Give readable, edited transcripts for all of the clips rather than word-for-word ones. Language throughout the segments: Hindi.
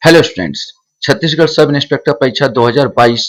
Hello students. Chhattisgarh sub inspector परीक्षा 2022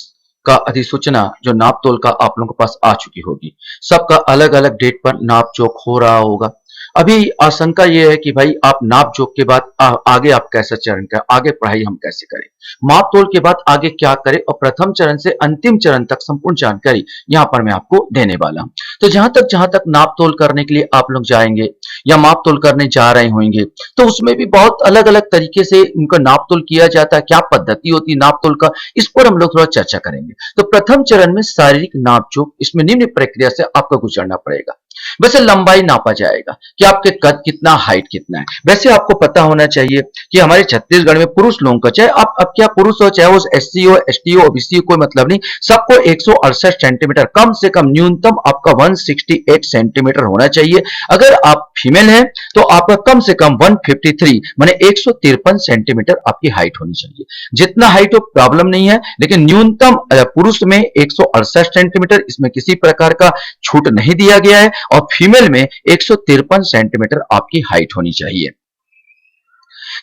का अधिसूचना जो नाप तोल का आप लोगों के पास आ चुकी होगी। सबका अलग अलग डेट पर नाप जोख हो रहा होगा। अभी आशंका ये है कि भाई आप नाप जोख के बाद आगे आप कैसे चरण करें, आगे पढ़ाई हम कैसे करें, माप तोल के बाद आगे क्या करें और प्रथम चरण से अंतिम चरण तक संपूर्ण जानकारी यहाँ पर मैं आपको देने वाला हूँ। तो जहां तक नाप तोल करने के लिए आप लोग जाएंगे या माप तोल करने जा रहे होंगे, तो उसमें भी बहुत अलग अलग तरीके से उनका नाप तोल किया जाता है। क्या पद्धति होती है नाप तोल का, इस पर हम लोग थोड़ा चर्चा करेंगे। तो प्रथम चरण में शारीरिक नाप जोख, इसमें निम्न प्रक्रिया से आपको गुजरना पड़ेगा। वैसे लंबाई नापा जाएगा कि आपके कद कितना, हाइट कितना है। वैसे आपको पता होना चाहिए कि हमारे छत्तीसगढ़ में पुरुष लोगों का, चाहे आप अब क्या पुरुष हो, चाहे वो एससी हो, एसटी हो, ओबीसी हो, कोई मतलब नहीं, सबको 168 सेंटीमीटर, कम से कम न्यूनतम आपका 168 सेंटीमीटर होना चाहिए। अगर आप फीमेल हैं तो आपका कम से कम 153 माने 153 सेंटीमीटर आपकी हाइट होनी चाहिए। जितना हाइट हो प्रॉब्लम नहीं है, लेकिन न्यूनतम पुरुष में 168 सेंटीमीटर, इसमें किसी प्रकार का छूट नहीं दिया गया है। और फीमेल में 153 सेंटीमीटर आपकी हाइट होनी चाहिए।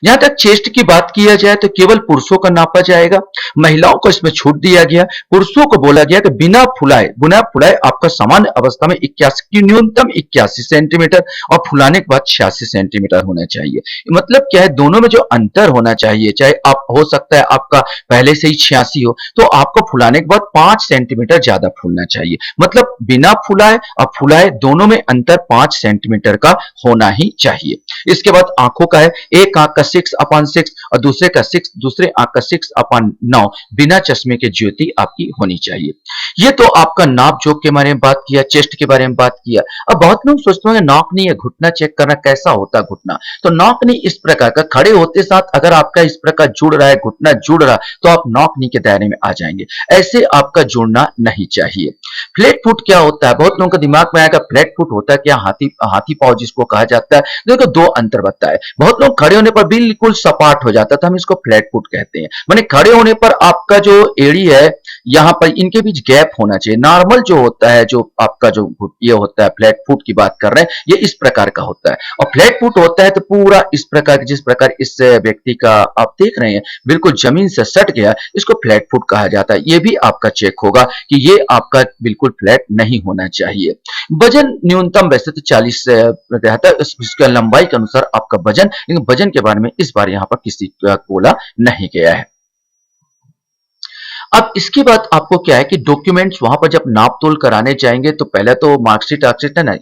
जहां तक चेस्ट की बात किया जाए तो केवल पुरुषों का नापा जाएगा, महिलाओं को इसमें छूट दिया गया। पुरुषों को बोला गया कि बिना फुलाए आपका सामान्य अवस्था में 81 की न्यूनतम 81 सेंटीमीटर और फुलाने के बाद 86 सेंटीमीटर होना चाहिए। मतलब क्या है, दोनों में जो अंतर होना चाहिए, चाहे आप हो सकता है आपका पहले से ही 86 हो, तो आपको फुलाने के बाद 5 सेंटीमीटर ज्यादा फूलना चाहिए। मतलब बिना फुलाए और फुलाए दोनों में अंतर 5 सेंटीमीटर का होना ही चाहिए। इसके बाद आंखों का है, एक आंख का 6/6 और दूसरे का 6, दूसरे आंख का 6/9 बिना चश्मे के ज्योति आपकी होनी चाहिए। ये तो आपका नाप जोख के बारे में बात किया, चेस्ट के बारे में बात किया। अब बहुत लोग सोचते हैं नॉकनी है, घुटना चेक करना कैसा होता है घुटना। तो नॉकनी इस प्रकार का, खड़े होते साथ अगर आपका इस प्रकार जुड़ रहा है, घुटना जुड़ रहा, तो आप नॉकनी के दायरे में आ जाएंगे। ऐसे आपका जुड़ना नहीं चाहिए। फ्लैट फुट क्या होता है, बहुत लोगों के दिमाग में आएगा फ्लैट फुट होता है क्या, हाथी पांव जिसको कहा जाता है। देखो दो अंतर बताए, बहुत लोग खड़े होने पर बिल्कुल सपाट हो जाता था, हम इसको फ्लैट फुट कहते हैं। माने खड़े होने पर आपका जो एड़ी है, यहाँ पर इनके बीच गैप होना चाहिए। नॉर्मल जो होता है, जो आपका जो ये होता है, फ्लैट फुट की बात कर रहे हैं, ये इस प्रकार का होता है। और फ्लैट फुट होता है तो पूरा इस प्रकार, जिस प्रकार इस व्यक्ति का आप देख रहे हैं बिल्कुल जमीन से सट गया, इसको फ्लैट फुट कहा जाता है। ये भी आपका चेक होगा कि ये आपका बिल्कुल फ्लैट नहीं होना चाहिए। वजन न्यूनतम वैसे तो 40 रहता है, इसका लंबाई के अनुसार आपका वजन, लेकिन वजन के बारे में इस बार यहाँ पर किसी का बोला नहीं गया है। अब इसके बाद आपको क्या है कि डॉक्यूमेंट्स वहां पर जब नाप तोल कराने जाएंगे तो पहले तो मार्कशीट है ना,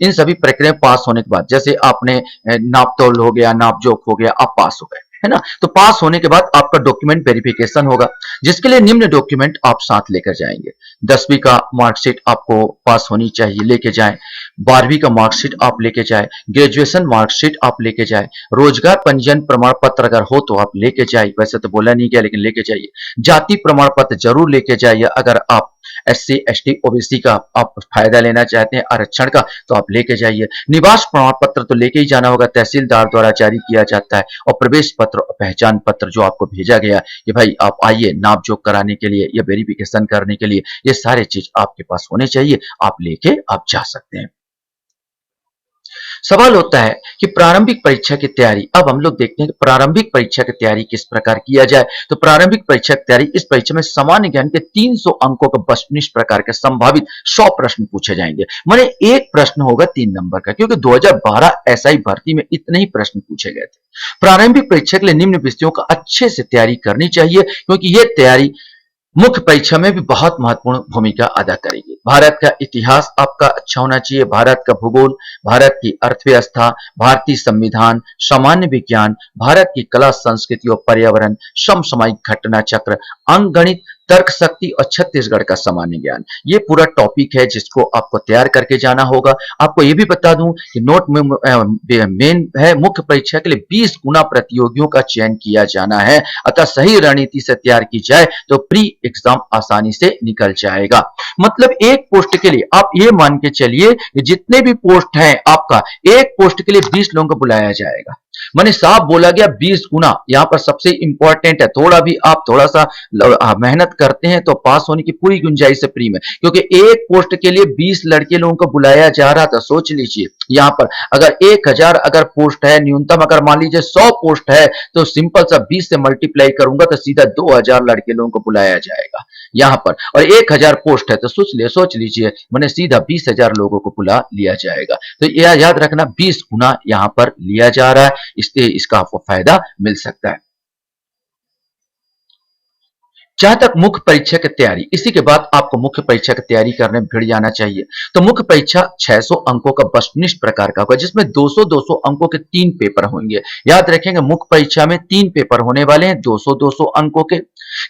इन सभी प्रक्रिया पास होने के बाद, जैसे आपने नाप तोल हो गया, नाप जोख हो गया, आप पास हो गए है ना। तो पास होने के बाद आपका डॉक्यूमेंट वेरिफिकेशन होगा, जिसके लिए निम्न डॉक्यूमेंट आप साथ लेकर जाएंगे। 10वीं का मार्कशीट आपको पास होनी चाहिए, लेके जाएं। 12वीं का मार्कशीट आप लेके जाए, ग्रेजुएशन मार्कशीट आप लेके जाए, रोजगार पंजीयन प्रमाण पत्र अगर हो तो आप लेके जाइए, वैसे तो बोला नहीं गया लेकिन लेके जाइए। जाति प्रमाण पत्र जरूर लेके जाइए, अगर आप एससी एसटी ओबीसी का आप फायदा लेना चाहते हैं आरक्षण का, तो आप लेके जाइए। निवास प्रमाण पत्र तो लेके ही जाना होगा, तहसीलदार द्वारा जारी किया जाता है। और प्रवेश पत्र और पहचान पत्र जो आपको भेजा गया कि भाई आप आइए नाप जोख कराने के लिए या वेरिफिकेशन करने के लिए, ये सारे चीज आपके पास होने चाहिए, आप लेके आप जा सकते हैं। सवाल होता है कि प्रारंभिक परीक्षा की तैयारी, अब हम लोग देखते हैं कि प्रारंभिक परीक्षा की तैयारी किस प्रकार किया जाए। तो प्रारंभिक परीक्षा की तैयारी, इस परीक्षा में सामान्य ज्ञान के 300 अंकों का 22 प्रकार के संभावित 100 प्रश्न पूछे जाएंगे। माने एक प्रश्न होगा 3 नंबर का, क्योंकि 2012 एसआई भर्ती में इतने ही प्रश्न पूछे गए थे। प्रारंभिक परीक्षा के लिए निम्न विषयों का अच्छे से तैयारी करनी चाहिए, क्योंकि यह तैयारी मुख्य परीक्षा में भी बहुत महत्वपूर्ण भूमिका अदा करेगी। भारत का इतिहास आपका अच्छा होना चाहिए, भारत का भूगोल, भारत की अर्थव्यवस्था, भारतीय संविधान, सामान्य विज्ञान, भारत की कला संस्कृति और पर्यावरण, समसामयिक घटना चक्र, अंकगणित, तर्क शक्ति और छत्तीसगढ़ का सामान्य ज्ञान। ये पूरा टॉपिक है जिसको आपको तैयार करके जाना होगा। आपको ये भी बता दूं कि नोट में मेन है, मुख्य परीक्षा के लिए 20 गुना प्रतियोगियों का चयन किया जाना है। अतः सही रणनीति से तैयार की जाए तो प्री एग्जाम आसानी से निकल जाएगा। मतलब एक पोस्ट के लिए आप ये मान के चलिए, जितने भी पोस्ट हैं आपका, एक पोस्ट के लिए 20 लोगों को बुलाया जाएगा। माने साफ बोला गया 20 गुना। यहाँ पर सबसे इंपॉर्टेंट है, थोड़ा भी आप थोड़ा सा मेहनत करते हैं तो पास होने की पूरी गुंजाइश है प्री में, क्योंकि एक पोस्ट के लिए 20 लड़के लोगों को बुलाया जा रहा था। सोच लीजिए यहाँ पर अगर 1000 अगर पोस्ट है, न्यूनतम अगर मान लीजिए 100 पोस्ट है, तो सिंपल सा 20 से मल्टीप्लाई करूंगा तो सीधा 2000 लड़के लोगों को बुलाया जाएगा यहाँ पर। और 1000 पोस्ट है तो सोच लीजिए मैंने सीधा 20,000 लोगों को बुला लिया जाएगा। तो यह याद रखना 20 गुना यहाँ पर लिया जा रहा है, इससे इसका आपको फायदा मिल सकता है। जहां तक मुख्य परीक्षा की तैयारी, इसी के बाद आपको मुख्य परीक्षा की तैयारी करने भिड़ जाना चाहिए। तो मुख्य परीक्षा 600 अंकों का वस्तुनिष्ठ प्रकार का होगा, जिसमें 200-200 अंकों के 3 पेपर होंगे। याद रखेंगे मुख्य परीक्षा में 3 पेपर होने वाले हैं 200-200 अंकों के,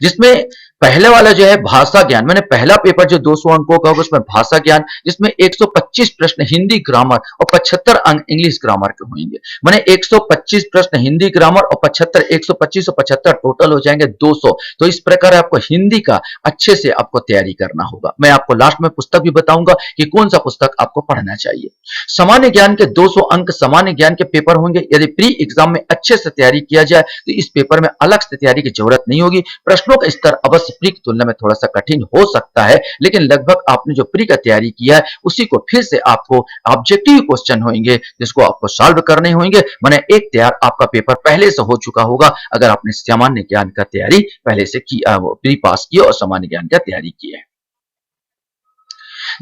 जिसमें पहले वाला जो है भाषा ज्ञान, मैंने पहला पेपर जो 200 अंकों का होगा उसमें भाषा ज्ञान, जिसमें 125 प्रश्न हिंदी ग्रामर और 75 अंक इंग्लिश ग्रामर के होंगे। मैंने 125 प्रश्न हिंदी ग्रामर और 75, 125 और 75 टोटल हो जाएंगे 200। तो इस प्रकार आपको हिंदी का अच्छे से आपको तैयारी करना होगा। मैं आपको लास्ट में पुस्तक भी बताऊंगा कि कौन सा पुस्तक आपको पढ़ना चाहिए। सामान्य ज्ञान के 200 अंक सामान्य ज्ञान के पेपर होंगे। यदि प्री एग्जाम में अच्छे से तैयारी किया जाए तो इस पेपर में अलग से तैयारी की जरूरत नहीं होगी। प्रश्नों का स्तर अवश्य प्री की तुलना में थोड़ा सा कठिन हो सकता है, लेकिन लगभग आपने जो प्री का तैयारी किया है उसी को फिर से आपको ऑब्जेक्टिव क्वेश्चन होंगे जिसको आपको सॉल्व करने होंगे। माने एक तैयार आपका पेपर पहले से हो चुका होगा अगर आपने सामान्य ज्ञान का तैयारी पहले से की, प्री पास की और सामान्य ज्ञान का तैयारी की है।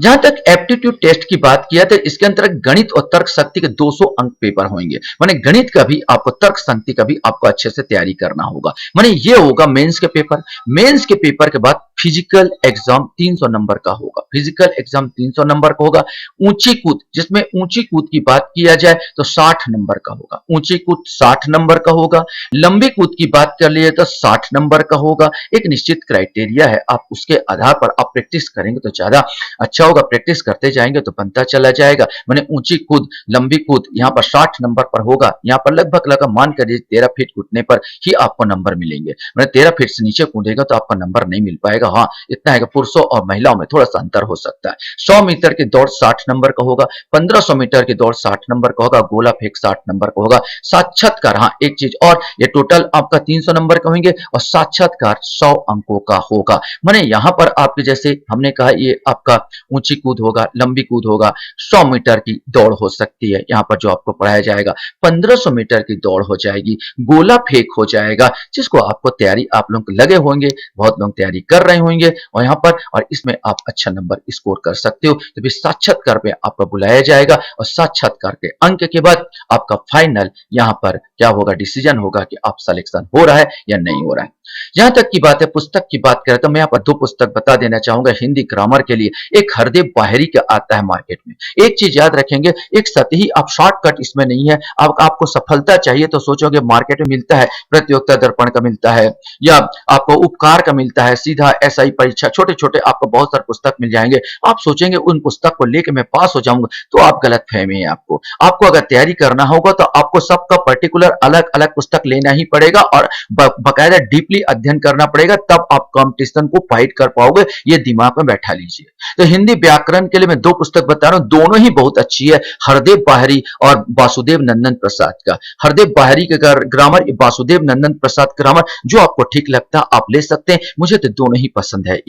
जहां तक एप्टीट्यूड टेस्ट की बात किया तो इसके अंतर्गत गणित और तर्क शक्ति के 200 अंक पेपर होंगे। माने गणित का भी आपको, तर्क शक्ति का भी आपको अच्छे से तैयारी करना होगा। माने ये होगा मेंस के पेपर। मेंस के पेपर के बाद फिजिकल एग्जाम 300 नंबर का होगा। फिजिकल एग्जाम 300 नंबर का होगा। ऊंची कूद, जिसमें ऊंची कूद की बात किया जाए तो 60 नंबर का होगा। ऊंची कूद 60 नंबर का होगा। लंबी कूद की बात कर लिए तो 60 नंबर का होगा। एक निश्चित क्राइटेरिया है, आप उसके आधार पर आप प्रैक्टिस करेंगे तो ज्यादा अच्छा होगा। प्रैक्टिस करते जाएंगे तो बनता चला जाएगा। मैंने ऊंची कूद, लंबी कूद यहाँ पर 60 नंबर पर होगा। यहाँ पर लगभग मान कर 13 फीट कूदने पर ही आपको नंबर मिलेंगे। मैंने 13 फीट से नीचे कूदेगा तो आपका नंबर नहीं मिल पाएगा। हाँ इतना है कि पुरुषों और महिलाओं में थोड़ा सा अंतर हो सकता है। 100 मीटर की दौड़ 60 नंबर का होगा। 1500 मीटर की दौड़ 60 नंबर का होगा। गोला फेंक 60 नंबर का होगा। साक्षात्कार, हाँ एक चीज और, ये टोटल आपका 300 नंबर का होंगे और साक्षात्कार 100 अंकों का होगा। मैंने यहाँ पर आपके जैसे हमने कहा ये आपका ऊंची कूद होगा, लंबी कूद होगा, 100 मीटर की दौड़ हो सकती है यहाँ पर जो आपको पढ़ाया जाएगा। 1500 मीटर की दौड़ हो जाएगी। गोला फेंक हो जाएगा, जिसको आपको तैयारी आप लोग लगे होंगे, बहुत लोग तैयारी कर रहे होंगे और यहाँ पर, और इसमें आप अच्छा नंबर स्कोर कर सकते हो। तो भी साक्षात्कार पे आपको बुलाया जाएगा और साक्षात्कार के अंक के बाद आपका फाइनल यहाँ पर क्या होगा, डिसीजन होगा कि आप सिलेक्शन हो रहा है या नहीं हो रहा है। जहां तक की बात है पुस्तक की बात करें तो मैं यहाँ पर 2 पुस्तक बता देना चाहूंगा हिंदी ग्रामर के लिए। एक हरदेव बाहरी का आता है मार्केट में। एक चीज याद रखेंगे, एक सतही आप शॉर्टकट इसमें नहीं है। आपको सफलता चाहिए तो सोचोगे मार्केट में मिलता है, प्रतियोगिता दर्पण का मिलता है या आपको उपकार का मिलता है, सीधा एसआई परीक्षा, छोटे छोटे आपको बहुत सारे पुस्तक मिल जाएंगे। आप सोचेंगे उन पुस्तक को लेकर मैं पास हो जाऊंगा, तो आप गलत फहमी है। आपको अगर तैयारी करना होगा तो आपको सबका पर्टिकुलर अलग अलग पुस्तक लेना ही पड़ेगा और बकायदा डीपली अध्ययन करना पड़ेगा, तब आप कंपटीशन को फाइट कर पाओगे। ये दिमाग में बैठा लीजिए। तो हिंदी व्याकरण के लिए मैं 2 पुस्तक बता रहा हूं, दोनों ही बहुत अच्छी है, हरदेव बाहरी और वासुदेव नंदन प्रसाद का। हरदेव बाहरी का ग्रामर, वासुदेव नंदन प्रसाद ग्रामर, जो आपको ठीक लगता है आप ले सकते हैं। मुझे तो दोनों ही पसंद है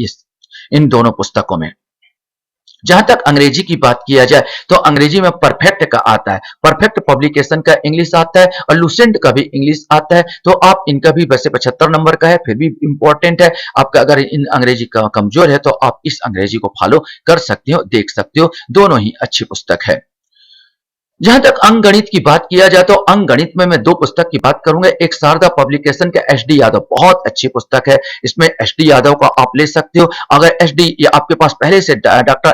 इन दोनों पुस्तकों में। जहां तक अंग्रेजी की बात किया जाए तो अंग्रेजी में परफेक्ट का आता है, परफेक्ट पब्लिकेशन का इंग्लिश आता है और लुसेंट का भी इंग्लिश आता है। तो आप इनका भी वैसे 75 नंबर का है, फिर भी इंपॉर्टेंट है। आपका अगर इन अंग्रेजी का कमजोर है तो आप इस अंग्रेजी को फॉलो कर सकते हो, देख सकते हो। दोनों ही अच्छी पुस्तक है। जहां तक अंक गणित की बात किया जाए तो अंक गणित में मैं 2 पुस्तक की बात करूंगा। एक शारदा पब्लिकेशन का एसडी यादव, बहुत अच्छी पुस्तक है। इसमें एसडी यादव का आप ले सकते हो। अगर एसडी या आपके पास पहले से डॉक्टर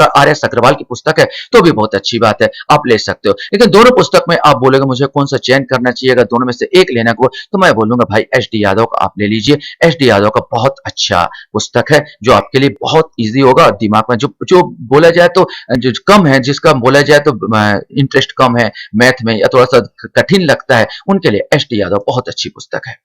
आर एस अग्रवाल की पुस्तक है तो भी बहुत अच्छी बात है, आप ले सकते हो। लेकिन दोनों पुस्तक में आप बोलेंगे मुझे कौन सा चयन करना चाहिए, अगर दोनों में से एक लेना को, तो मैं बोलूंगा भाई एसडी यादव का आप ले लीजिए। एसडी यादव का बहुत अच्छा पुस्तक है जो आपके लिए बहुत ईजी होगा। दिमाग में जो बोला जाए तो जो कम है, जिसका बोला जाए तो इंटरेस्ट कम है मैथ में या थोड़ा सा कठिन लगता है, उनके लिए एसडी यादव बहुत अच्छी पुस्तक है।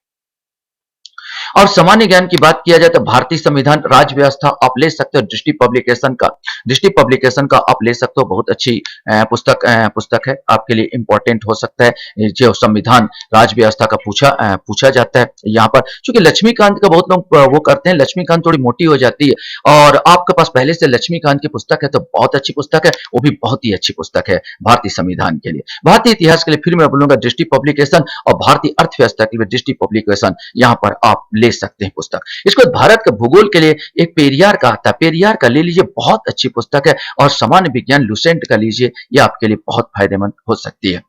और सामान्य ज्ञान की बात किया जाए तो भारतीय संविधान, राज्य व्यवस्था आप ले सकते हो दृष्टि पब्लिकेशन का आप ले सकते हो। बहुत अच्छी पुस्तक है, आपके लिए इंपॉर्टेंट हो सकता है। ये जो संविधान राज्य व्यवस्था का पूछा जाता है यहाँ पर। चूंकि लक्ष्मीकांत का बहुत लोग वो करते हैं, लक्ष्मीकांत थोड़ी मोटी हो जाती है और आपके पास पहले से लक्ष्मीकांत की पुस्तक है तो बहुत अच्छी पुस्तक है, वो भी बहुत ही अच्छी पुस्तक है भारतीय संविधान के लिए। भारतीय इतिहास के लिए फिर मैं बोलूंगा दृष्टि पब्लिकेशन, और भारतीय अर्थव्यवस्था के लिए दृष्टि पब्लिकेशन यहाँ पर आप ले सकते हैं पुस्तक। इसके बाद भारत के भूगोल के लिए एक पेरियार का आता है, पेरियार का ले लीजिए, बहुत अच्छी पुस्तक है। और सामान्य विज्ञान लुसेंट का लीजिए, ये आपके लिए बहुत फायदेमंद हो सकती है।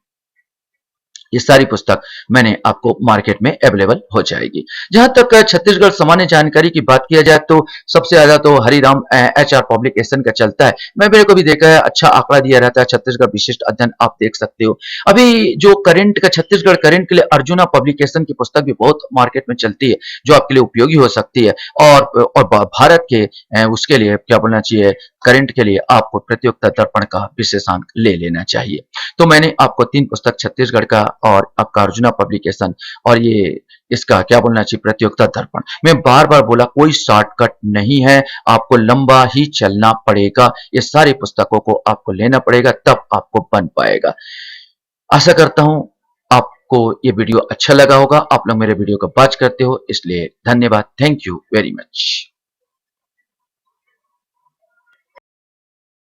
ये सारी पुस्तक मैंने आपको मार्केट में अवेलेबल हो जाएगी। जहां तक छत्तीसगढ़ सामान्य जानकारी की बात किया जाए तो सबसे ज्यादा तो हरिराम HR पब्लिकेशन का चलता है। मैं मेरे को भी देखा है, अच्छा आंकड़ा दिया रहता है। छत्तीसगढ़ विशिष्ट अध्ययन आप देख सकते हो। अभी जो करंट का छत्तीसगढ़ करंट के लिए अर्जुना पब्लिकेशन की पुस्तक भी बहुत मार्केट में चलती है, जो आपके लिए उपयोगी हो सकती है। और भारत के उसके लिए क्या बोलना चाहिए, करंट के लिए आपको प्रतियोगिता दर्पण का विशेषांक ले लेना चाहिए। तो मैंने आपको 3 पुस्तक छत्तीसगढ़ का और आपका अर्जुना पब्लिकेशन और ये इसका क्या बोलना चाहिए प्रतियोगिता दर्पण। मैं बार बार बोला, कोई शॉर्टकट नहीं है, आपको लंबा ही चलना पड़ेगा। ये सारी पुस्तकों को आपको लेना पड़ेगा, तब आपको बन पाएगा। आशा करता हूं आपको ये वीडियो अच्छा लगा होगा। आप लोग मेरे वीडियो को वॉच करते हो, इसलिए धन्यवाद। Thank you very much.